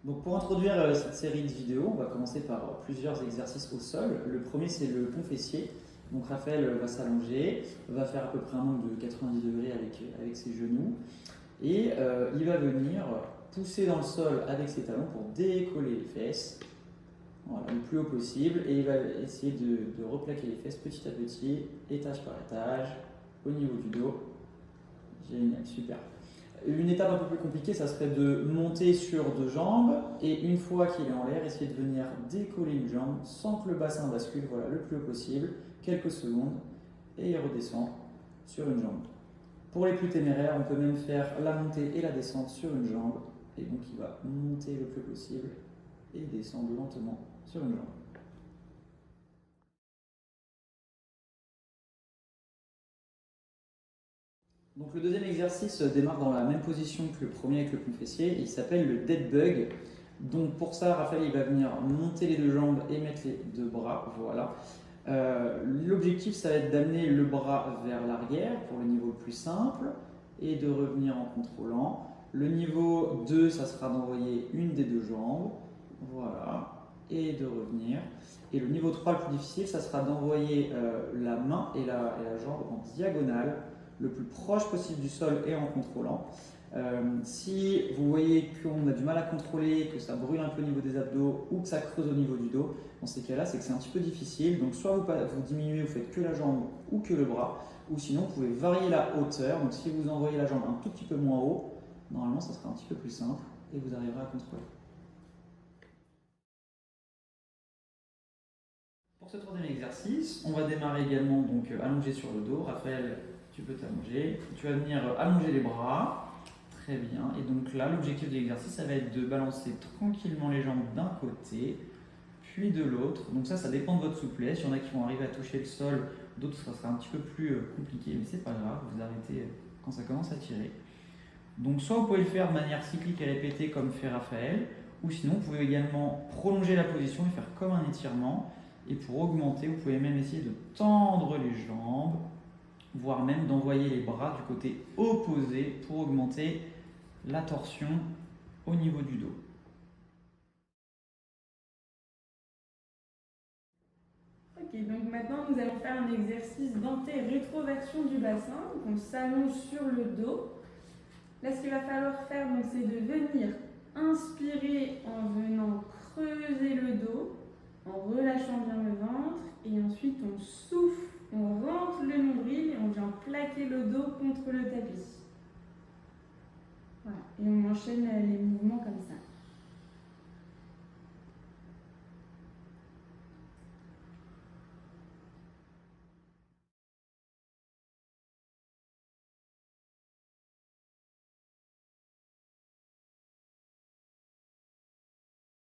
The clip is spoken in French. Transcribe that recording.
Donc pour introduire cette série de vidéos, on va commencer par plusieurs exercices au sol. Le premier, c'est le pont fessier. Donc Raphaël va s'allonger, va faire à peu près un angle de 90 degrés avec ses genoux et il va venir pousser dans le sol avec ses talons pour décoller les fesses, voilà, le plus haut possible, et il va essayer de replaquer les fesses petit à petit, étage par étage, au niveau du dos. Génial, super. Une étape un peu plus compliquée, ça serait de monter sur deux jambes et une fois qu'il est en l'air, essayer de venir décoller une jambe sans que le bassin bascule, voilà, le plus haut possible, quelques secondes, et il redescend sur une jambe. Pour les plus téméraires, on peut même faire la montée et la descente sur une jambe, et donc il va monter le plus possible et descendre lentement sur une jambe. Donc le deuxième exercice démarre dans la même position que le premier avec le pont fessier, et il s'appelle le dead bug. Donc pour ça, Raphaël il va venir monter les deux jambes et mettre les deux bras, voilà. L'objectif ça va être d'amener le bras vers l'arrière pour le niveau le plus simple et de revenir en contrôlant. Le niveau 2, ça sera d'envoyer une des deux jambes, voilà, et de revenir. Et le niveau 3 le plus difficile, ça sera d'envoyer la main et la jambe en diagonale, le plus proche possible du sol et en contrôlant. Si vous voyez qu'on a du mal à contrôler, que ça brûle un peu au niveau des abdos ou que ça creuse au niveau du dos, dans ces cas-là, c'est que c'est un petit peu difficile. Donc soit vous diminuez, vous faites que la jambe ou que le bras, ou sinon vous pouvez varier la hauteur. Donc si vous envoyez la jambe un tout petit peu moins haut, normalement ça sera un petit peu plus simple et vous arriverez à contrôler. Pour ce troisième exercice, on va démarrer également donc allongé sur le dos. Raphaël, tu peux t'allonger. Tu vas venir allonger les bras. Très bien. Et donc là, l'objectif de l'exercice, ça va être de balancer tranquillement les jambes d'un côté, puis de l'autre. Donc ça dépend de votre souplesse. Il y en a qui vont arriver à toucher le sol, d'autres, ça sera un petit peu plus compliqué, mais c'est pas grave, vous arrêtez quand ça commence à tirer. Donc soit vous pouvez le faire de manière cyclique et répétée comme fait Raphaël, ou sinon vous pouvez également prolonger la position et faire comme un étirement. Et pour augmenter, vous pouvez même essayer de tendre les jambes, voire même d'envoyer les bras du côté opposé pour augmenter la torsion au niveau du dos. Ok, donc maintenant nous allons faire un exercice d'anté-rétroversion du bassin. Donc on s'allonge sur le dos. Là, ce qu'il va falloir faire, c'est de venir inspirer en venant creuser le dos, en relâchant bien le ventre, et ensuite on souffle, on rentre le nombril et on vient plaquer le dos contre le tapis. Voilà, et on enchaîne les mouvements comme ça.